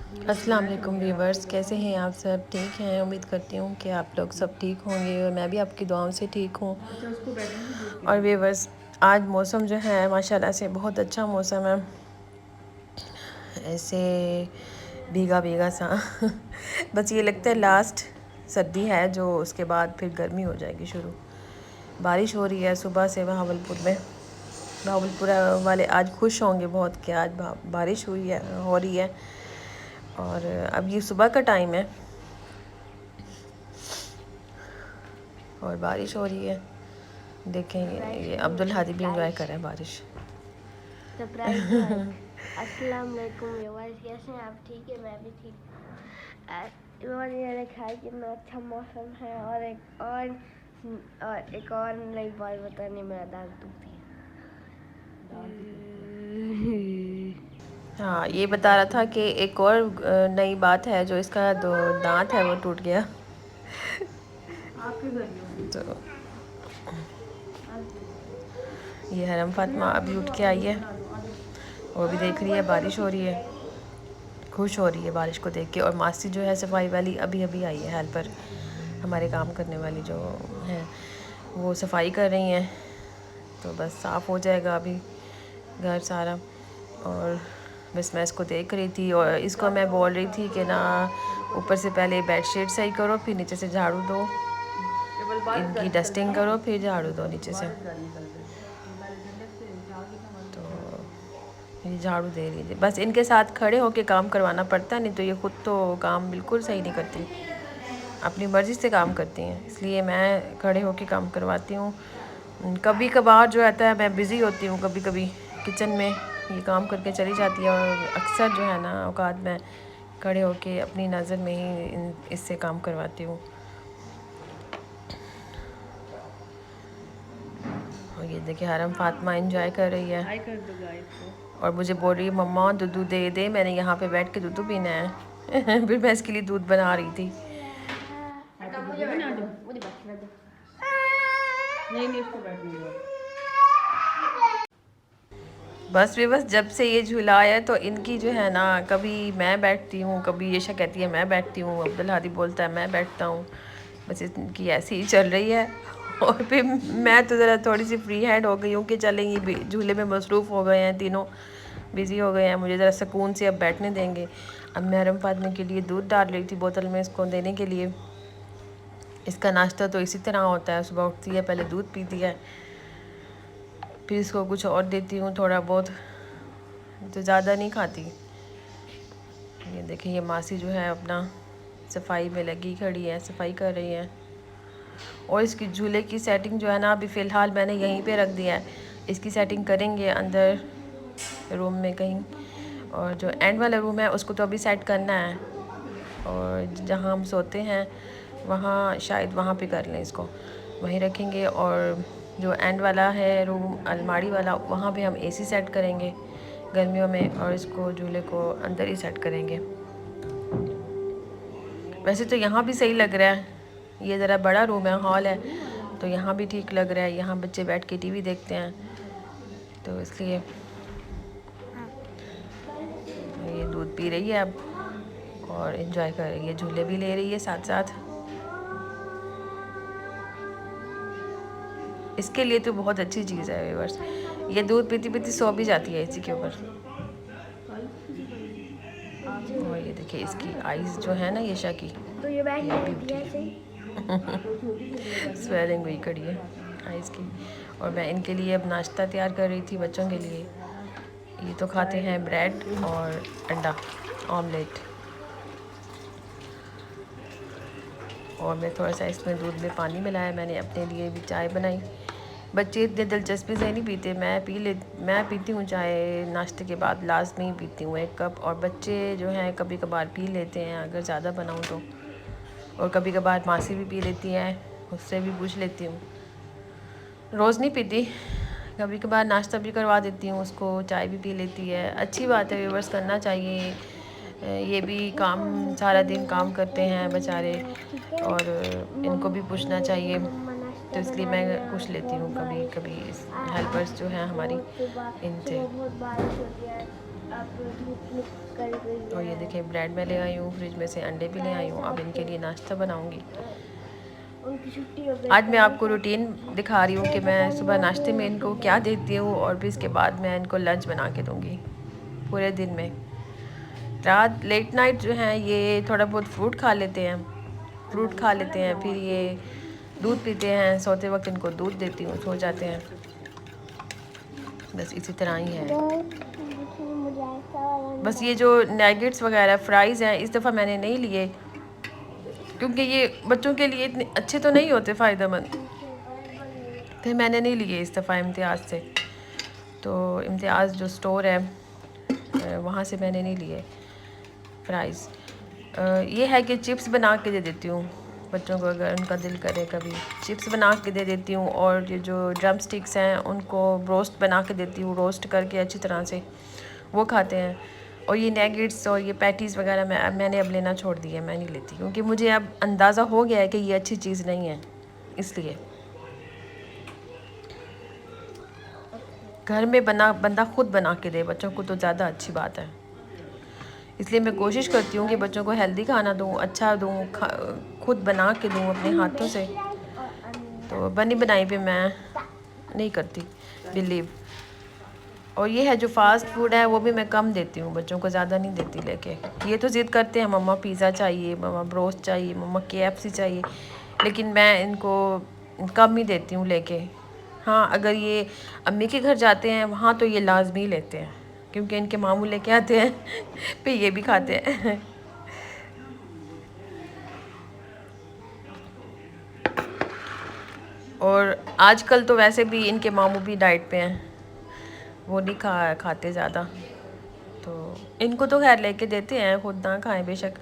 अस्सलाम वालेकुम व्यूवर्स, कैसे हैं आप सब? ठीक हैं। उम्मीद करती हूँ कि आप लोग सब ठीक होंगे और मैं भी आपकी दुआओं से ठीक हूँ। और व्यूवर्स, आज मौसम जो है माशाल्लाह से बहुत अच्छा मौसम है, ऐसे भीगा भीगा सा बस ये लगता है लास्ट सर्दी है जो उसके बाद फिर गर्मी हो जाएगी शुरू। बारिश हो रही है सुबह से बहावलपुर में। बहावलपुर वाले आज खुश होंगे बहुत कि आज बारिश हुई है, हो रही है। और अब ये सुबह का टाइम है और बारिश हो रही है। देखें ये अब्दुल हादी भी इंजॉय कर रहा है बारिश। अस्सलाम वालेकुम व्यूअर्स, कैसे हैं आप? ठीक है, मैं भी ठीक। मैंने खाया कितना अच्छा मौसम है। और एक और नई बात बताने, मेरा दांत टूट गया। हाँ, ये बता रहा था कि एक और नई बात है, जो इसका दो दांत है वो टूट गया। तो ये हरम फातिमा अभी उठ के आई है, वो भी देख रही है बारिश हो रही है, खुश हो रही है बारिश को देख के। और मासी जो है सफाई वाली अभी अभी आई है, हेल्पर हमारे काम करने वाली जो है वो सफाई कर रही हैं। तो बस साफ़ हो जाएगा अभी घर सारा। और बस मैं इसको देख रही थी और इसको मैं बोल रही थी कि ना ऊपर से पहले बेडशीट सही करो, फिर नीचे से झाड़ू दो, इनकी डस्टिंग करो, फिर झाड़ू दो नीचे से। तो ये झाड़ू दे रही थी, बस इनके साथ खड़े होके काम करवाना पड़ता, नहीं तो ये खुद तो काम बिल्कुल सही नहीं करती, अपनी मर्ज़ी से काम करती हैं, इसलिए मैं खड़े होके काम करवाती हूँ। कभी कभार जो आता है मैं बिज़ी होती हूँ, कभी कभी किचन में ये काम करके चली जाती है, और अक्सर जो है ना औकात मैं खड़े होके अपनी नज़र में ही इससे काम करवाती हूँ। और ये देखिए हरम फातिमा एंजॉय कर रही है और मुझे बोल रही है मम्मा दूध दे दे, मैंने यहाँ पे बैठ के दूध पीना है फिर मैं इसके लिए दूध बना रही थी। बस भी बस जब से ये झूला आया है तो इनकी जो है ना, कभी मैं बैठती हूँ, कभी येशा कहती है मैं बैठती हूँ, अब्दुल हादी बोलता है मैं बैठता हूँ। बस इनकी ऐसी ही चल रही है। और फिर मैं तो ज़रा थोड़ी सी फ्री हैंड हो गई हूँ कि चलेंगी, झूले में मसरूफ़ हो गए हैं, तीनों बिज़ी हो गए हैं, मुझे ज़रा सुकून से अब बैठने देंगे। अब मैं हरम फातिमा के लिए दूध डाल रही थी बोतल में इसको देने के लिए। इसका नाश्ता तो इसी तरह होता है, सुबह उठती है पहले दूध पीती है, फिर इसको कुछ और देती हूँ थोड़ा बहुत, तो ज़्यादा नहीं खाती। ये देखिए ये मासी जो है अपना सफाई में लगी खड़ी है, सफाई कर रही है। और इसकी झूले की सेटिंग जो है ना, अभी फ़िलहाल मैंने यहीं पे रख दिया है, इसकी सेटिंग करेंगे अंदर रूम में कहीं, और जो एंड वाला रूम है उसको तो अभी सेट करना है, और जहाँ हम सोते हैं वहाँ शायद वहाँ पे कर लें, इसको वहीं रखेंगे। और जो एंड वाला है रूम अलमारी वाला, वहाँ पे हम एसी सेट करेंगे गर्मियों में, और इसको झूले को अंदर ही सेट करेंगे। वैसे तो यहाँ भी सही लग रहा है, ये ज़रा बड़ा रूम है, हॉल है, तो यहाँ भी ठीक लग रहा है, यहाँ बच्चे बैठ के टीवी देखते हैं, तो इसलिए ये दूध पी रही है अब और इन्जॉय कर रही है, झूले भी ले रही है साथ साथ। इसके लिए तो बहुत अच्छी चीज़ है व्यूअर्स, ये दूध पीती पीती सो भी जाती है इसी के ऊपर। और ये देखिए इसकी आइज़ जो है ना येशा की, तो ये बैठ ये भी उठी ऐसे ही। है स्वेलिंग हुई खड़ी है आइज़ की। और मैं इनके लिए अब नाश्ता तैयार कर रही थी बच्चों के लिए। ये तो खाते हैं ब्रेड और अंडा ऑमलेट, और मैं थोड़ा सा इसमें दूध में पानी मिलाया, मैंने अपने लिए भी चाय बनाई। बच्चे इतने दिलचस्पी से नहीं पीते, मैं पीती हूँ चाय नाश्ते के बाद, लाजमी पीती हूँ 1 कप। और बच्चे जो हैं कभी कभार पी लेते हैं अगर ज़्यादा बनाऊँ तो, और कभी कभार मासी भी पी लेती हैं, उससे भी पूछ लेती हूँ, रोज़ नहीं पीती, कभी कभार नाश्ता भी करवा देती हूँ उसको, चाय भी पी लेती है। अच्छी बात है, व्यूअर्स करना चाहिए, ये भी काम सारा दिन काम करते हैं बेचारे, और इनको भी पूछना चाहिए, तो इसलिए मैं पूछ लेती हूँ कभी कभी हेल्पर्स जो हैं हमारी, इनसे। बहुत बारिश होती है। आप धूप निकल गई और ये है। देखिए ब्रेड मैं ले आई हूँ, फ्रिज में से अंडे भी ले आई हूँ। अब इनके लिए नाश्ता बनाऊँगी। उनकी छुट्टी हो गई। आज मैं आपको रूटीन दिखा रही हूँ कि मैं सुबह नाश्ते में इनको क्या देती हूँ और फिर इसके बाद मैं इनको लंच बना के दूँगी पूरे दिन में। रात लेट नाइट जो है ये थोड़ा बहुत फ्रूट खा लेते हैं, फ्रूट खा लेते हैं, फिर ये दूध पीते हैं। सोते वक्त इनको दूध देती हूँ, सो जाते हैं। बस इसी तरह ही है। बस ये जो नैगेट्स वगैरह फ्राइज़ हैं इस दफ़ा मैंने नहीं लिए, क्योंकि ये बच्चों के लिए इतने अच्छे तो नहीं होते फ़ायदेमंद, फिर मैंने नहीं लिए इस दफ़ा इम्तियाज़ से। तो इम्तियाज़ जो स्टोर है वहाँ से मैंने नहीं लिए फ्राइज़। ये है कि चिप्स बना के दे देती हूँ बच्चों को, अगर उनका दिल करे कभी चिप्स बना के दे देती हूँ। और ये जो ड्रम स्टिक्स हैं उनको रोस्ट बना के देती हूँ, रोस्ट करके अच्छी तरह से वो खाते हैं। और ये नैगेट्स और ये पैटीज़ वगैरह मैंने अब लेना छोड़ दिया, मैं नहीं लेती, क्योंकि मुझे अब अंदाज़ा हो गया है कि ये अच्छी चीज़ नहीं है। इसलिए घर में बंदा खुद बना के दे बच्चों को तो ज़्यादा अच्छी बात है। इसलिए मैं कोशिश करती हूँ कि बच्चों को हेल्दी खाना दूँ, अच्छा दूँ, खुद बना के दूँ अपने हाथों से। तो बनी बनाई पे मैं नहीं करती बिलीव। और ये है जो फास्ट फूड है वो भी मैं कम देती हूँ बच्चों को, ज़्यादा नहीं देती लेके। ये तो ज़िद करते हैं मम्मा पिज़्ज़ा चाहिए, मम्मा ब्रोस्ट चाहिए, मम्मा KFC चाहिए, लेकिन मैं इनको कम ही देती हूँ लेके। हाँ, अगर ये अम्मी के घर जाते हैं वहाँ तो ये लाजमी लेते हैं, क्योंकि इनके मामू लेके आते हैं फिर ये भी खाते हैं। और आजकल तो वैसे भी इनके मामू भी डाइट पे हैं, वो नहीं खाते ज़्यादा। तो इनको तो खैर लेके देते हैं, खुद ना खाएं बेशक,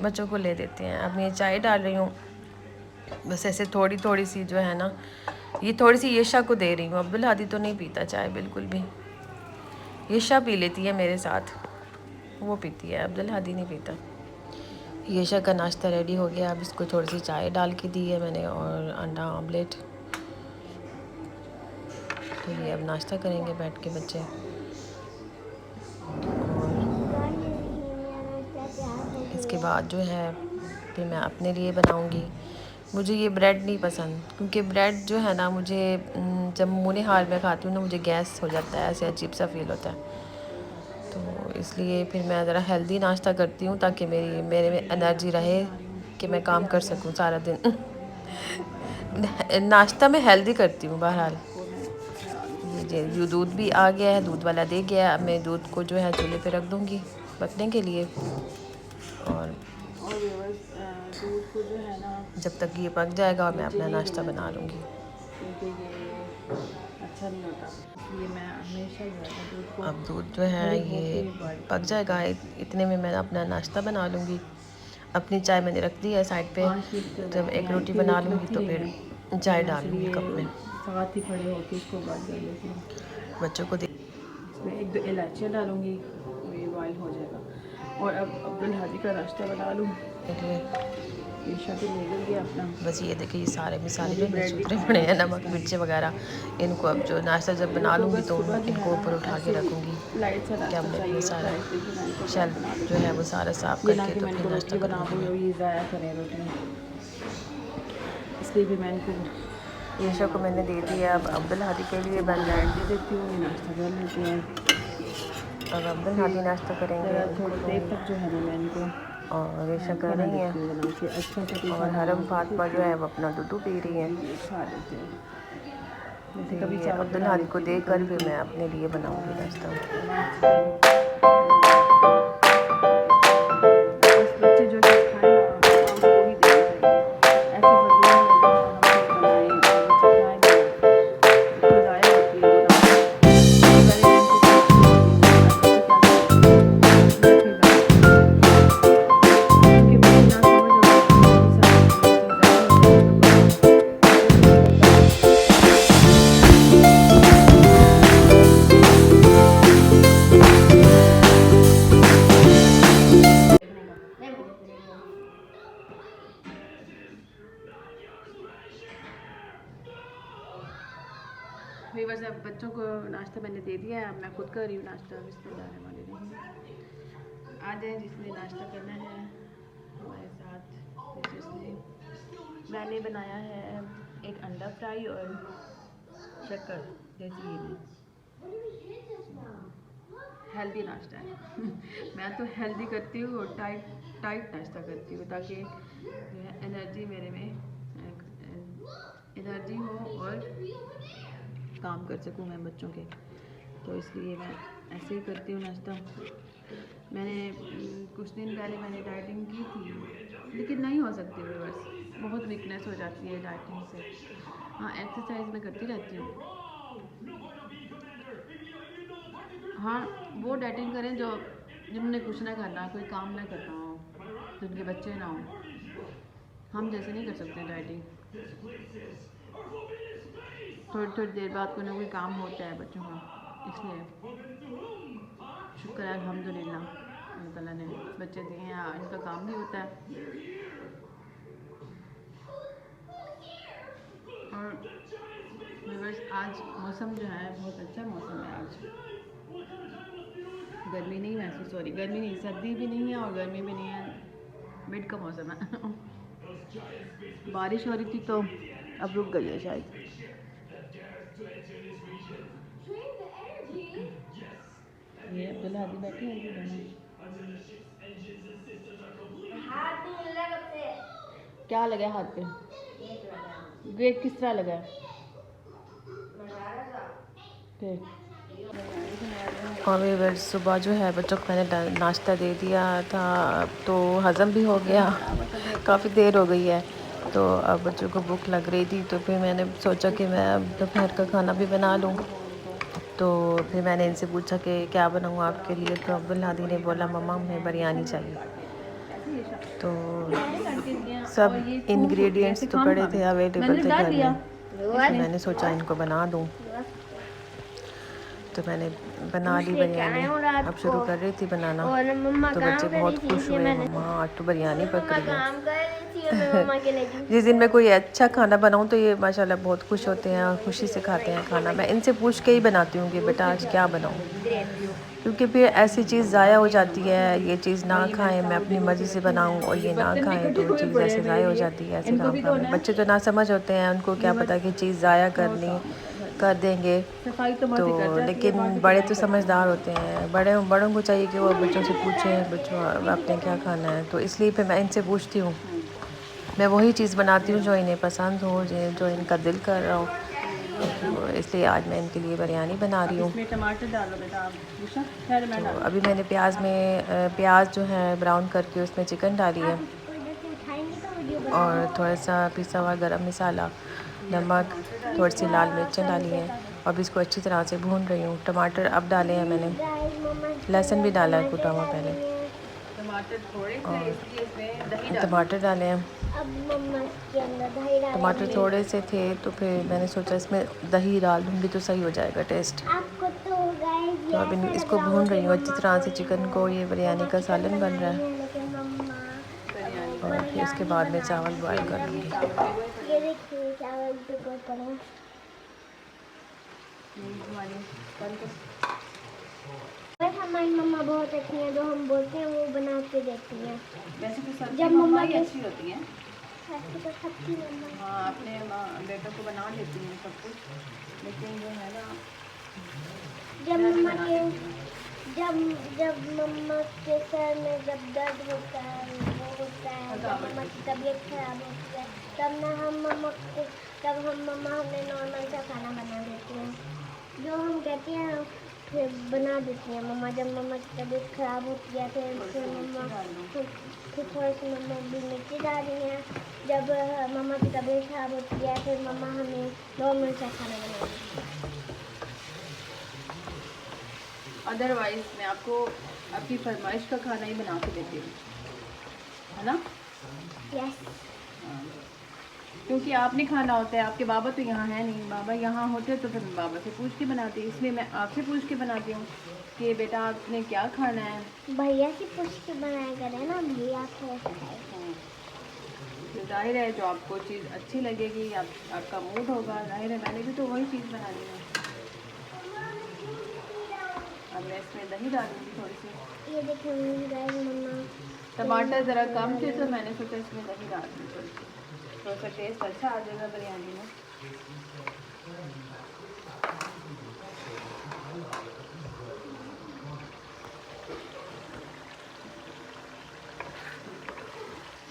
बच्चों को ले देते हैं। अब मैं चाय डाल रही हूँ, बस ऐसे थोड़ी थोड़ी सी जो है ना, ये थोड़ी सी येशा को दे रही हूँ। अब्दुल हादी तो नहीं पीता चाय बिल्कुल भी, येशा पी लेती है मेरे साथ, वो पीती है, अब्दुल हादी नहीं पीता। येशा का नाश्ता रेडी हो गया। अब इसको थोड़ी सी चाय डाल के दी है मैंने और अंडा ऑमलेट। तो ये अब नाश्ता करेंगे बैठ के बच्चे। इसके बाद जो है फिर मैं अपने लिए बनाऊंगी। मुझे ये ब्रेड नहीं पसंद, क्योंकि ब्रेड जो है ना मुझे जब मुँह हाल में खाती हूँ ना मुझे गैस हो जाता है, ऐसे अजीब सा फील होता है। तो इसलिए फिर मैं ज़रा हेल्दी नाश्ता करती हूँ ताकि मेरे में एनर्जी रहे कि मैं काम कर सकूँ सारा दिन। नाश्ता मैं हेल्दी करती हूँ बहरहाल। ये दूध भी आ गया है, दूध वाला दे गया। अब मैं दूध को जो है चूल्हे पे रख दूँगी पकने के लिए, और दूध को जो है ना जब तक ये पक जाएगा और मैं अपना नाश्ता बना लूँगी, क्योंकि ये अच्छा नहीं होता। इसलिए मैं हमेशा दूध को, अब दूध जो है ये पक जाएगा, इतने में मैं अपना नाश्ता बना लूँगी। अपनी चाय मैंने रख दी है साइड पे, जब एक रोटी बना लूँगी तो फिर चाय डाल लूँगी कप में। साथ ही खड़े होकर इसको बंद कर लेती हूँ, बच्चों को इसमें 1-2 इलायचियाँ डालूँगी, ये बॉयल हो जाएगा। और अब अब्दुल हादी का नाश्ता बना लूँ। ईशा भी ले गया अपना। बस ये देखिए ये सारे मिसाले जो सूत्रे पड़े हैं, नमक मिर्ची वगैरह, इनको अब जो नाश्ता जब बना लूँगी तो इनको ऊपर उठा के रखूँगी। क्या मैं सारा शेल्फ जो है वो सारा साफ़ करके तो फिर नाश्ता बनाऊँगी। इसलिए भी मैं इनको ईशा को मैंने दे दिया। अब अब्दुल हादी के लिए मैं दे देती हूँ, नाश्ता कर लेते हैं। अब अब्दुल हादी नाश्ता करेंगे थोड़ी देर तक जो है ना मैं इनको, और ईशा कर रही हैं, और हरम फातिमा जो है वो अपना दूध पी रही हैं। कभी अब्दुल हादी को देख कर फिर मैं अपने लिए बनाऊँगी नाश्ता। बच्चे जो वीवर्स अब बच्चों को नाश्ता मैंने दे दिया है, अब मैं खुद कर रही हूँ नाश्ता। बिस्मिल्लाहिर्रहमानिर्रहीम। आ जाए जिसने नाश्ता करना है हमारे साथ। जिसने मैंने बनाया है एक अंडा फ्राई और शक्कर जैसी ये में हेल्दी नाश्ता है। मैं तो हेल्दी करती हूँ और टाइट नाश्ता करती हूँ ताकि जो है एनर्जी मेरे में एनर्जी हो और काम कर सकूँ मैं बच्चों के। तो इसलिए मैं ऐसे ही करती हूँ नाश्ता। मैंने कुछ दिन पहले मैंने डाइटिंग की थी लेकिन नहीं हो सकती व्यूअर्स, बहुत वीकनेस हो जाती है डाइटिंग से। हाँ एक्सरसाइज मैं करती रहती हूँ। हाँ वो डाइटिंग करें जो जिन्होंने कुछ ना करना, कोई काम ना करना हो, जिनके बच्चे ना हो। हम जैसे नहीं कर सकते डाइटिंग। थोड़ी देर बाद कोई ना कोई काम होता है बच्चों का, इसलिए शुक्र है अल्हम्दुलिल्लाह अल्लाह ताला ने बच्चे दिए हैं, इनका काम भी होता है। और व्यूअर्स आज मौसम जो है बहुत अच्छा मौसम है। आज गर्मी नहीं महसूस हो रही, गर्मी नहीं, सर्दी भी नहीं है और गर्मी भी नहीं है, मिड का मौसम है। बारिश हो रही थी तो अब रुक गई है शायद। ये अब्दुल्ला हादी बैठे हैं दोनों। क्या लगा हाथ पे? ग्रेट किस तरह लगा? फिर और भी सुबह जो है बच्चों को मैंने नाश्ता दे दिया था, तो हज़म भी हो गया। काफ़ी देर हो गई है तो अब बच्चों को भूख लग रही थी, तो फिर मैंने सोचा कि मैं अब दोपहर का खाना भी बना लूँ। तो फिर मैंने इनसे पूछा कि क्या बनाऊँ आपके लिए, तो अब्दुल्ला हादी ने बोला मम्मा हमें बिरयानी चाहिए। तो सब इंग्रेडिएंट्स तो पड़े थे, अवेलेबल थे घर में, तो मैंने सोचा इनको बना दूँ। तो मैंने बना ली बिरयानी। अब शुरू कर रही थी बनाना तो बच्चे बहुत खुश हुए, मम्मा आज तो बिरयानी पक रही है। जिस दिन मैं कोई अच्छा खाना बनाऊँ तो ये माशाल्लाह बहुत खुश होते हैं और खुशी से खाते हैं खाना। मैं इनसे पूछ के ही बनाती हूँ कि बेटा आज क्या बनाऊँ, क्योंकि फिर ऐसी चीज़ ज़ाया हो जाती है। ये चीज़ ना खाएं, मैं अपनी मर्ज़ी से बनाऊँ और ये ना खाएं तो चीज़ ऐसे ज़ाया हो जाती है। ऐसे काम में बच्चे तो ना समझ होते हैं, उनको क्या पता कि चीज़ ज़ाया कर देंगे। तो लेकिन बड़े तो समझदार होते हैं, बड़ों को चाहिए कि वो बच्चों से पूछें बच्चों आपने क्या खाना है। तो इसलिए फिर मैं इनसे पूछती हूँ, मैं वही चीज़ बनाती हूँ जो इन्हें पसंद हो, जो इनका दिल कर रहा हो। तो इसलिए आज मैं इनके लिए बिरयानी बना रही हूँ। टमाटर डालो बेटा आप। तो अभी मैंने प्याज जो है ब्राउन करके उसमें चिकन डाली है और थोड़ा सा पिसा हुआ गरम मसाला, नमक, थोड़ी सी लाल मिर्चें डाली हैं और इसको अच्छी तरह से भून रही हूँ। टमाटर अब डाले हैं मैंने, लहसुन भी डाला है कुटा हुआ पहले, और टमाटर डाले हैं। टमाटर थोड़े से थे तो फिर मैंने सोचा इसमें दही डाल दूँगी तो सही हो जाएगा टेस्ट। तो अब इसको भून रही हूँ अच्छी तरह से चिकन को। ये बिरयानी का सालन बन रहा है और फिर इसके बाद में चावल बॉयल कर लूँगी। ये देखिए चावल तो बहुत बड़ा। बस हमारी मम्मा बहुत अच्छी है, जो हम बोलते हैं वो बना के देती हैं। वैसे तो सब जब मम्मा मम्मा ही के अच्छी होती हैं। ऐसे तो सबकी मम्मा हाँ अपने बेटों को बना देती हैं सब कुछ, लेकिन जो है ना जब मम्मा के जब मम्मा के सर में जब दर्द होता है, वो होता है, जब मम्मा की तबीयत खराब होती है, तब हम मम्मा हमें नॉर्मल सा खाना बना देती हैं, जो हम कहते हैं फिर बना देती हैं मम्मा। जब मम्मा की तबीयत खराब होती है फिर मम्मा फिर थोड़ी सी मम्मा भी मिर्ची डाली हैं। जब मम्मा की तबीयत खराब होती है फिर मम्मा हमें नॉर्मल सा खाना बना देती है। अदरवाइज मैं आपको आपकी फरमाइश का खाना ही बना के देती हूँ, है ना? यस। क्योंकि आपने खाना होता है, आपके बाबा तो यहाँ है नहीं, बाबा यहाँ होते तो फिर मैं बाबा से पूछ के बनाती, इसलिए मैं आपसे पूछ के बनाती हूँ कि बेटा आपने क्या खाना है। भैया से पूछ के बनाया करें ना, भैया को तो जाहिर है जो आपको चीज़ अच्छी लगेगी, आपका मूड होगा, जाहिर है मैंने भी तो वही चीज़ बनानी है। अब मैं इसमें दही डालूंगी थोड़ी सी। ये देखिए गाइस मम्मा टमाटर ज़रा कम थे तो मैंने सोचा इसमें दही डाल दी थोड़ी सी, थोड़ा सा टेस्ट अच्छा आ जाएगा बिरयानी में।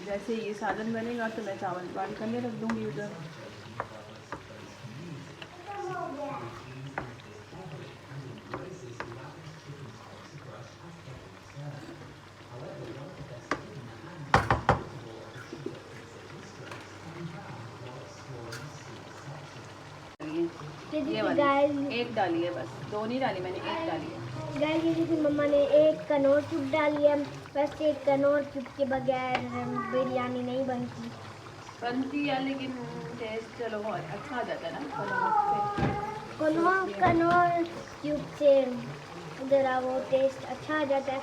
जैसे ये सालन बनेगा तो मैं चावल बॉयल करने रख दूँगी उधर। ये वाली गाइस एक डाली है, बस 2 नहीं डाली मैंने, एक डाली है। गाइस ये देखिए मम्मा ने एक कनौर चुप डाली है। वैसे एक कनौर चुप के बगैर बिरयानी नहीं बनती है, लेकिन टेस्ट चलो अच्छा आ जाता है ना कनौर चुप से ज़रा वो टेस्ट अच्छा आ जाता है।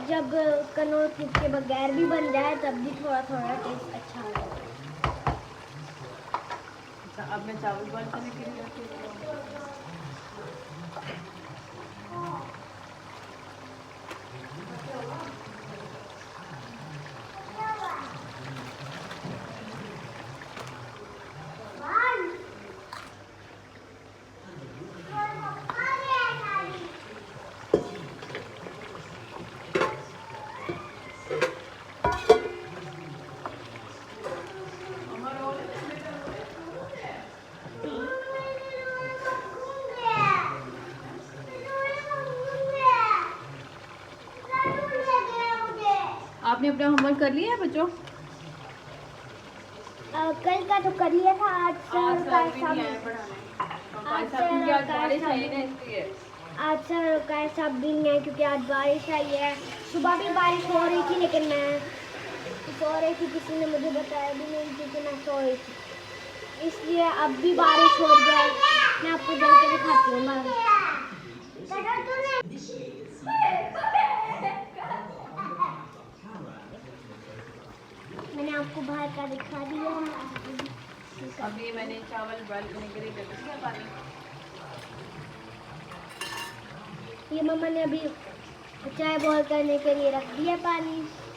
जब कनौर चुप के बगैर भी बन जाए तब भी थोड़ा थोड़ा टेस्ट अच्छा आता है। अच्छा, अब मैं चावल बॉयल करने के लिए रखती हूँ। आपने अपना होमवर्क कर लिया है बच्चों? कल का तो कर लिया था। आज सर का सब भी नहीं है क्योंकि आज बारिश आई है। सुबह भी बारिश हो रही थी लेकिन मैं सो रही थी, किसी ने मुझे बताया भी नहीं थी कि मैं सो रही थी, इसलिए अब भी बारिश हो रही है। मैं आपको जल के दिखाती हूँ। मैंने आपको बाहर का दिखा दिया। अभी मैंने चावल बॉयल करने के लिए रख दिया पानी। ये मम्मा ने अभी चाय बॉयल करने के लिए रख दिया पानी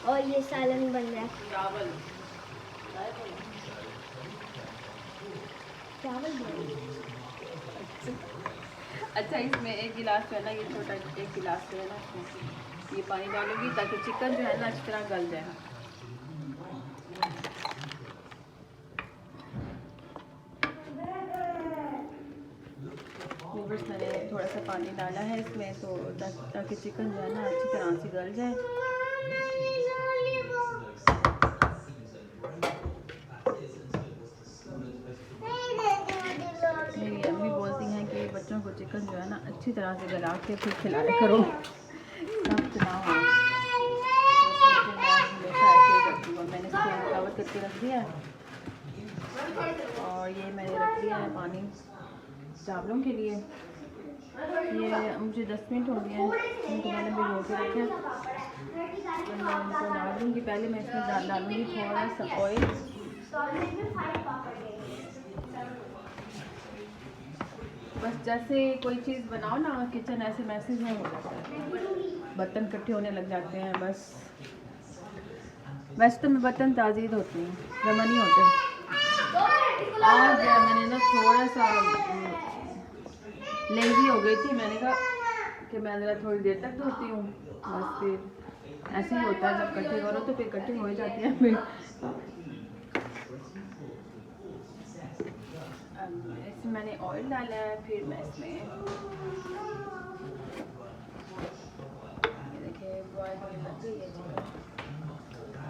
और ये सालन बन रहा है। चावल अच्छा, इसमें एक गिलास जो है ना, ये छोटा एक गिलास जो है ना, इसमें ये पानी डालूंगी ताकि चिकन जो है ना अच्छी तरह गल जाए। बस मैंने थोड़ा सा पानी डाला है इसमें तो ताकि चिकन जो है ना अच्छी तरह से गल जाए। मेरी अम्मी बोलती हैं कि बच्चों को चिकन जो है ना अच्छी तरह से गला के फिर खिलाया करो, सख्त ना हो। तो मैं हमेशा ऐसे ही करती हूँ। मैंने इसको कवर करके रख दिया है और ये मैंने रख दिया है पानी चावलों के लिए। ये मुझे 10 मिनट हो गए हैं, उनको मैंने भिगो के रखे। तो मैं उनको डाल दूँगी। पहले मैं इसमें डालूँगी थोड़ा सा ऑयल। बस जैसे कोई चीज़ बनाओ ना किचन ऐसे मैसेज में हो जाता है, बर्तन इकट्ठे होने लग जाते हैं। बस वैसे तो मैं बर्तन ताज़ी धोती हूँ, जमा नहीं होते। आज मैंने ना थोड़ा सा लेज़ी हो गई थी, मैंने कहा कि मैं ज़रा थोड़ी देर तक धोती हूँ। बस फिर ऐसे ही होता है, जब इकट्ठे करो तो फिर इकट्ठे हो जाती है। फिर इसमें मैंने ऑयल डाला है, फिर मैं इसमें देखिए बॉयल होने लग गई है चिकन।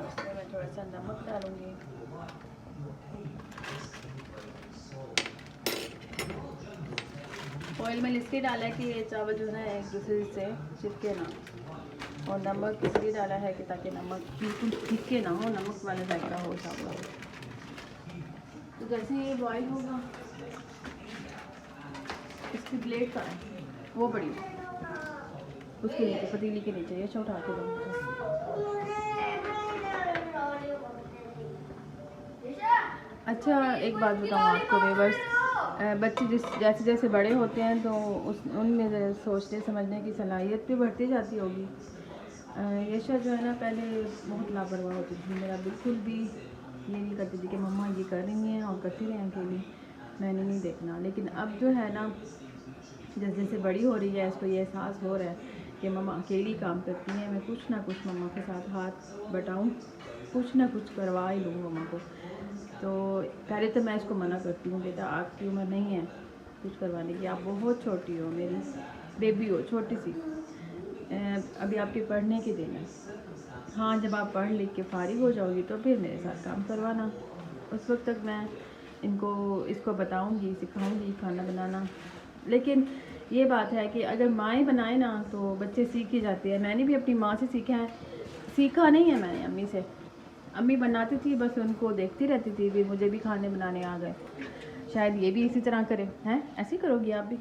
इसमें मैं थोड़ा सा नमक डालूँगी। ऑयल में इसलिए डाला है कि ये चावल जो है एक दूसरे से चिपके ना, और नमक इसलिए डाला है कि ताकि नमक बिल्कुल फीके ना हो, नमक वाला जायका हो चावल। तो जैसे ये बॉयल होगा, इसकी प्लेट का है वो बड़ी उसके नीचे, पतीली के नीचे, ये उठा के दूँगी। अच्छा, एक बात बताऊँ आपको व्यूअर्स, बच्चे जैसे जैसे बड़े होते हैं तो उनमें सोचने समझने की सलाहियत भी बढ़ती जाती होगी। यशा जो है ना पहले बहुत लापरवाह होती थी, मेरा बिल्कुल भी ये नहीं करती थी कि मम्मा ये कर रही हैं और करती रहें अकेली, मैंने नहीं देखना। लेकिन अब जो है ना जैसे जैसे बड़ी हो रही है इसको ये एहसास हो रहा है कि मम्मा अकेली काम करती हैं, मैं कुछ ना कुछ मम्मा के साथ हाथ बटाऊँ, कुछ ना कुछ करवा ही लूँ मम्मा को। तो पहले तो मैं इसको मना करती हूँ, बेटा आपकी उम्र नहीं है कुछ करवाने की, आप बहुत छोटी हो, मेरी बेबी हो छोटी सी, अभी आपके पढ़ने के दिन है। हाँ जब आप पढ़ लिख के फारिग हो जाओगी तो फिर मेरे साथ काम करवाना, उस वक्त तक मैं इसको बताऊँगी, सिखाऊँगी खाना बनाना। लेकिन ये बात है कि अगर माएँ बनाए ना तो बच्चे सीख ही जाते हैं। मैंने भी अपनी माँ से सीखा नहीं है मैंने अम्मी से। अम्मी बनाती थी, बस उनको देखती रहती थी, भी मुझे भी खाने बनाने आ गए, शायद ये भी इसी तरह करें। हैं ऐसे ही करोगी आप भी,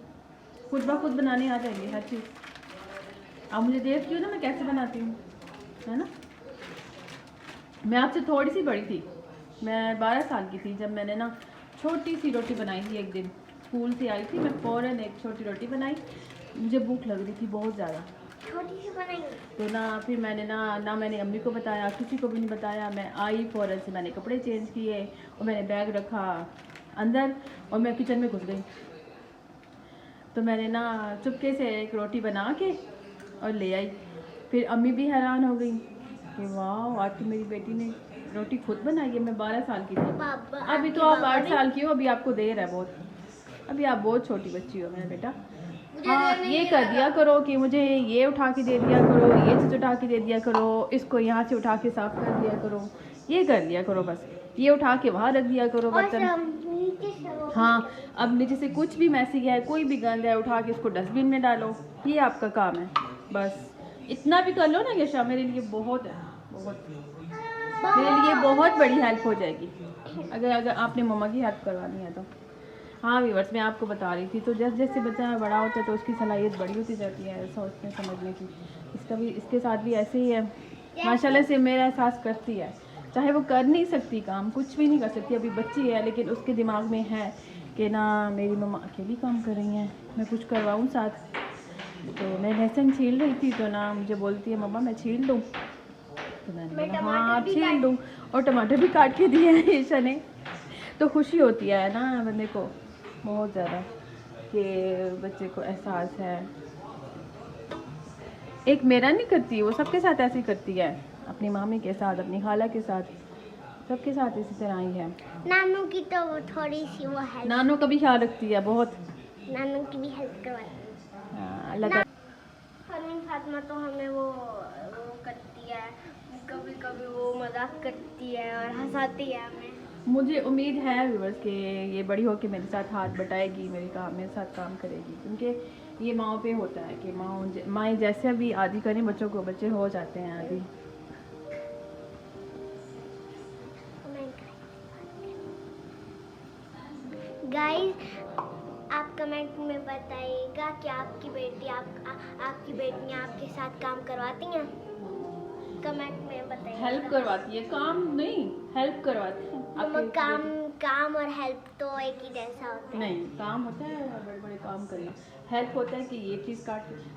खुद ब खुद बनाने आ जाएंगे हर चीज़। आप मुझे देखती हो ना मैं कैसे बनाती हूँ, है ना। मैं आपसे थोड़ी सी बड़ी थी, मैं 12 साल की थी जब मैंने ना छोटी सी रोटी बनाई थी। एक दिन स्कूल से आई थी, मैं फ़ौरन एक छोटी रोटी बनाई, मुझे भूख लग रही थी बहुत ज़्यादा, छोटी सी बनाई तो ना फिर मैंने ना मैंने अम्मी को बताया, किसी को भी नहीं बताया। मैं आई फ़ौरन से, मैंने कपड़े चेंज किए और मैंने बैग रखा अंदर और मैं किचन में घुस गई। तो मैंने ना चुपके से एक रोटी बना के और ले आई। फिर अम्मी भी हैरान हो गई कि वाह आज तो मेरी बेटी ने रोटी खुद बनाई है। मैं 12 साल की थी, अभी तो आप 8 साल की हो, अभी आपको देर है बहुत, अभी आप बहुत छोटी बच्ची हो मेरा बेटा। हाँ ये कर दिया करो कि मुझे ये उठा के दे दिया करो, ये चीज़ उठा के दे दिया करो, इसको यहाँ से उठा के साफ़ कर दिया करो, ये कर दिया करो, बस ये उठा के वहाँ रख दिया करो बर्तन। हाँ अब नीचे से कुछ भी मैसी है, कोई भी गंद है, उठा के इसको डस्टबिन में डालो, ये आपका काम है। बस इतना भी कर लो ना यशा, मेरे लिए बहुत है, बहुत मेरे लिए बहुत बड़ी हेल्प हो जाएगी अगर आपने मम्मा की हेल्प करवानी है तो। हाँ व्यूअर्स मैं आपको बता रही थी, तो जैसे जैसे बच्चा बड़ा होता है तो उसकी सलाहियत बड़ी होती जाती है सोचने समझने की। इसके साथ भी ऐसे ही है, माशाल्लाह से मेरा एहसास करती है, चाहे वो कर नहीं सकती काम, कुछ भी नहीं कर सकती, अभी बच्ची है, लेकिन उसके दिमाग में है कि ना मेरी मम्मा अकेली काम कर रही हैं, मैं कुछ करवाऊँ साथ। तो मैं लहसुन छील रही थी तो ना मुझे बोलती है मम्मा मैं छील दूँ, तो मैंने बोला हाँ आप छील दूँ, और टमाटर भी काट के दिए हैं ईशा ने। तो खुशी होती है ना बंदे को बहुत ज़्यादा कि बच्चे को एहसास है। एक मेरा नहीं करती, वो सबके साथ ऐसे ही करती है, अपनी मामी के साथ, अपनी खाला के साथ, सबके साथ इसी तरह ही है। नानू की तो वो थोड़ी सी वो हेल्प, नानू का भी ख्याल रखती है बहुत, नानू की भी हेल्प करवाती है। हाँ, अल्लाह का। फरमीन फातिमा तो हमें वो करती है, कभी कभी वो मजाक करती है और हंसाती है हमें। मुझे उम्मीद है व्यूअर्स कि ये बड़ी होकर मेरे साथ हाथ बटाएगी, मेरे साथ काम करेगी, क्योंकि ये माँओं पे होता है कि माएँ जैसे भी आदि करें बच्चों को, बच्चे हो जाते हैं आदि। गाइस आप कमेंट में बताइएगा कि आपकी बेटियां आपके साथ काम करवाती हैं, कमेंट में बताइएगा। हेल्प करवाती है, काम नहीं हेल्प करवाती है। मम्मा काम और हेल्प तो एक ही जैसा होता है। नहीं काम होता है बड़े बड़े काम करना, हेल्प होता है कि ये चीज़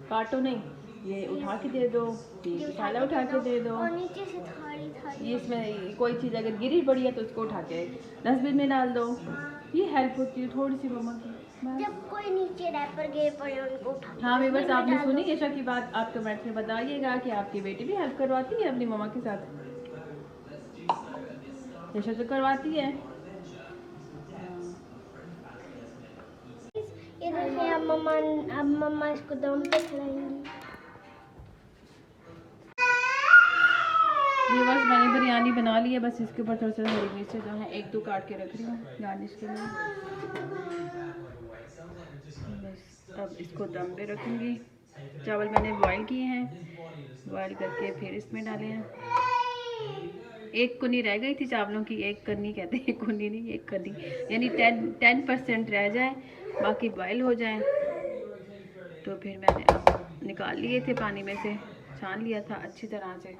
काटो नहीं, ये उठा के दे दो, ये मसाला उठा के दे दो, और नीचे से थोड़ी ये इसमें कोई चीज़ अगर गिरी पड़ी है तो उसको उठा के डस्टबिन में डाल दो, ये हेल्प होती है थोड़ी सी मम्मा की। जब कोई नीचे रैपर गिर पड़े उनको उठा। हाँ मैं बस आपने सुनी यशा की बात, आप कमेंट में बताइएगा कि आपकी बेटी भी हेल्प करवाती है अपनी मम्मा के साथ। यशा तो करवाती है। ये देखिए अब मम्मा इसको दम पे खिलाएंगी। बस मैंने बिरयानी बना ली है, बस इसके ऊपर थोड़ा सा हरी मिर्च जो है 1-2 काट के रख रही हूँ गार्निश के लिए। बस अब इसको दम पे रखूँगी। चावल मैंने बॉईल किए हैं, बॉईल करके फिर इसमें डाले हैं। एक कुन्नी रह गई थी चावलों की, एक कन्नी कहते हैं, कुन्नी नहीं एक कन्नी, यानी 10% रह जाए, बाकी बॉईल हो जाए। तो फिर मैंने निकाल लिए थे पानी में से, छान लिया था अच्छी तरह से।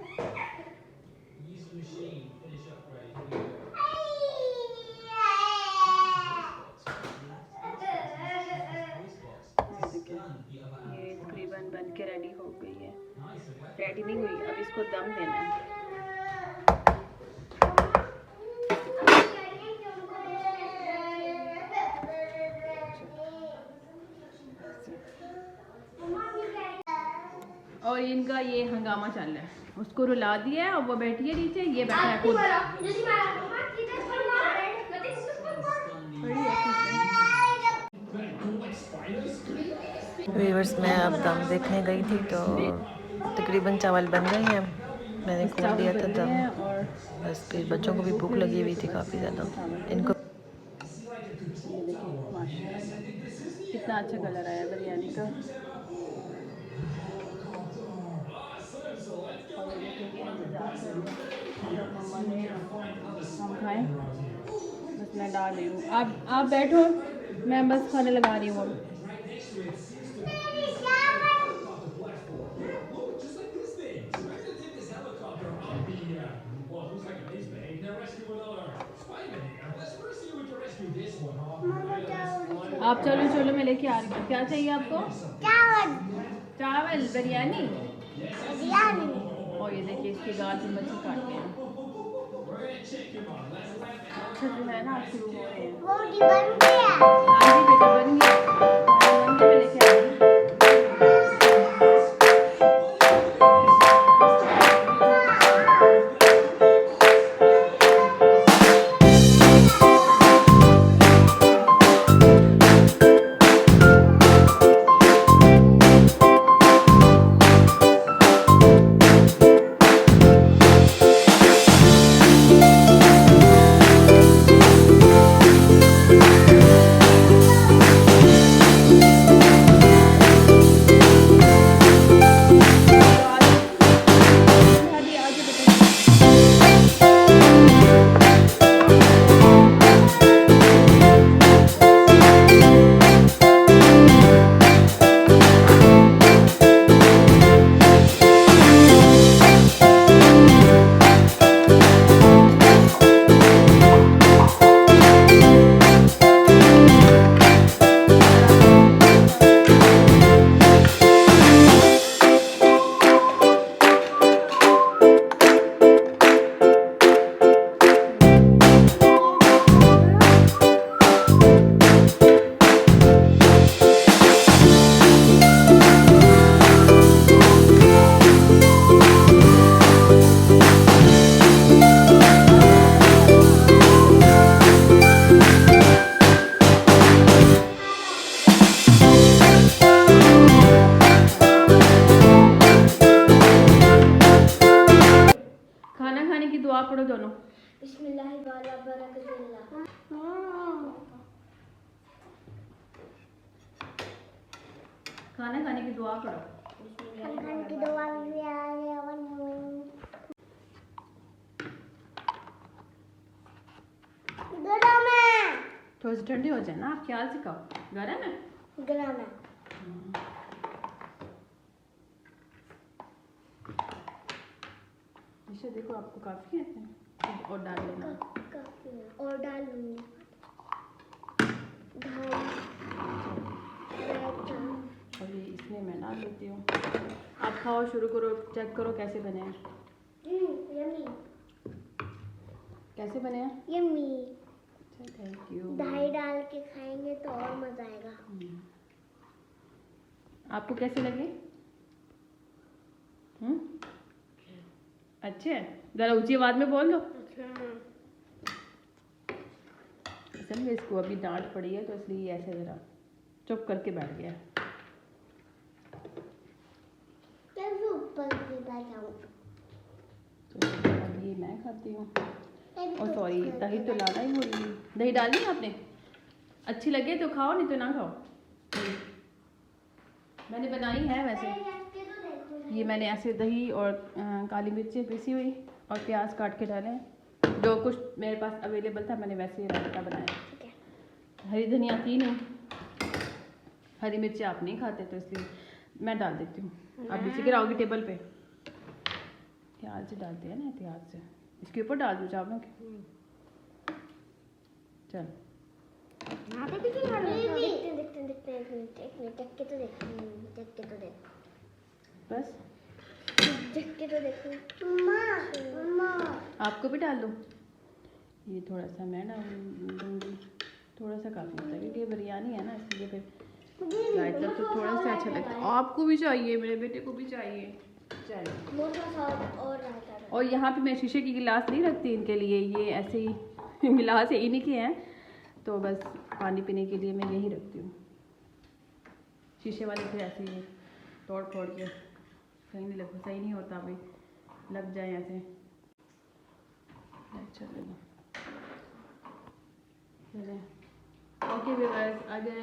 इनका ये हंगामा चल रहा है, उसको रुला दिया है और वो बैठी है नीचे, ये बैठा है खुद। व्यूअर्स मैं अब दम देखने गई थी तो तकरीबन चावल बन गए हैं, मैंने खोल दिया था दम। बस फिर बच्चों को भी भूख लगी हुई थी काफ़ी ज़्यादा। इनको ये देखिए माशाल्लाह कितना अच्छा कलर आया बिरयानी का। और ये देखिए इंतज़ार कर रहे हैं जब मम्मा ने हम खाएं। बस मैं डाल रही हूँ, आप बैठो, मैं बस खाने लगा रही हूँ अब। आप चलो चलो मैं लेके आ रही हूँ। क्या चाहिए आपको? चावल बिरयानी। और ये देखिए इसके गाल से मच्छी काट के हैं। अच्छा जो है ना शुरू हो रहे हैं। हाँ जी बेटा बन गया, बन के मैं लेके आ रही हूँ। खाना खाने की दुआ पढ़ो दोनों। खाना खाने की दुआ पढ़ो। थोड़ी सी ठंडी हो जाए ना, आप ख्याल से खाओ। गरम है? इसे देखो आपको काफ़ी है इतने, और डाल लेना। और डाल लूंगी। और ये इसमें मैं डाल देती हूँ। आप खाओ, शुरू करो, चेक करो कैसे बने हैं। यम्मी कैसे बने हैं? यम्मी। अच्छा थैंक यू। दही डाल के खाएंगे तो और मजा आएगा। आपको कैसे लगे? अच्छे हैं? ज़रा ऊंची आवाज़ में बोल दो। असल में इसको अभी डांट पड़ी है तो इसलिए ऐसे ज़रा चुप करके बैठ गया। ऊपर से बैठाऊं तो ये मैं खाती हूँ। और सॉरी दही तो लाना ही भूल गई। दही डाली ना आपने? अच्छी लगे तो खाओ, नहीं तो ना खाओ। मैंने बनाई है वैसे। ये मैंने ऐसे दही और काली मिर्चें पीसी हुई और प्याज काट के डाले, जो कुछ मेरे पास अवेलेबल था मैंने वैसे ही रायता बनाया। हरी धनिया थी नहीं, हरी मिर्चें आप नहीं खाते तो इसलिए मैं डाल देती हूँ। आप नीचे गिराओगी टेबल पे? प्याज से डालते हैं ना एहतियात से। इसके ऊपर डाल दूँ चावलों के? चल बस आपको भी डाल दूँ? ये थोड़ा सा मैं डाल दूँगी, थोड़ा सा काफ़ी होता है क्योंकि बिरयानी है ना, इसलिए फिर रायता तो थोड़ा सा अच्छा लगता है। आपको भी चाहिए, मेरे बेटे को भी चाहिए। चलो। मोटा सा और रहता है। और यहाँ पे मैं शीशे की गिलास नहीं रखती इनके लिए, ये ऐसे ही गिलास है इन्हीं के हैं, तो बस पानी पीने के लिए मैं यही रखती हूँ। शीशे वाले फिर ऐसे ही तोड़ फोड़ के सही नहीं लगता, सही नहीं होता, अभी लग जाए ऐसे। चलेगा ओके व्यूअर्स, अगर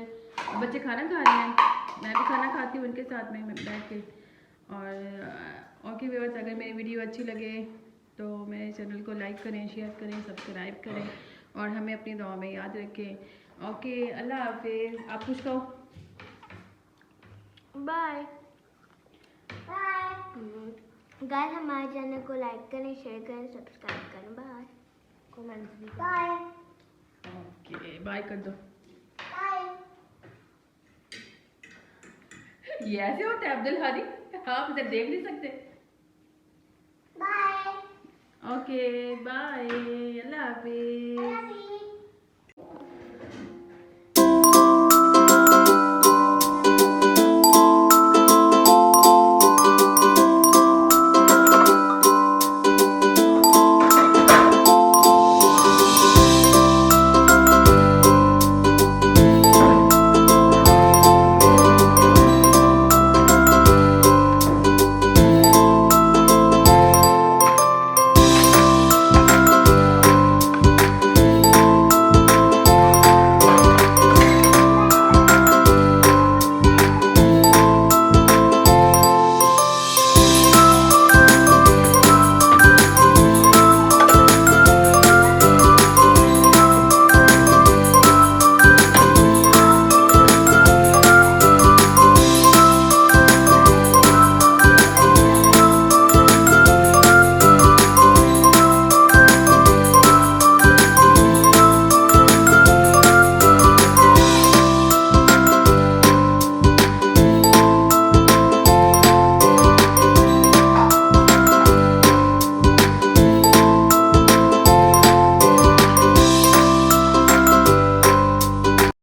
बच्चे खाना खा रहे हैं, मैं भी खाना खाती हूँ उनके साथ में बैठ के। और ओके व्यूअर्स, अगर मेरी वीडियो अच्छी लगे तो मेरे चैनल को लाइक करें, शेयर करें, सब्सक्राइब करें और हमें अपनी दुआ में याद रखें। ओके, अल्लाह हाफिज़। आप कुछ कहो। बाय बाय गाइस, हमारे चैनल को लाइक करें, शेयर करें, सब्सक्राइब करें। बाय, कमेंट्स भी बाय। ओके बाय कर दो। बाय। ये ऐसे होता है अब्दुल हादी, आप इधर देख नहीं सकते। बाय। ओके बाय, अल्लाह हाफिज़।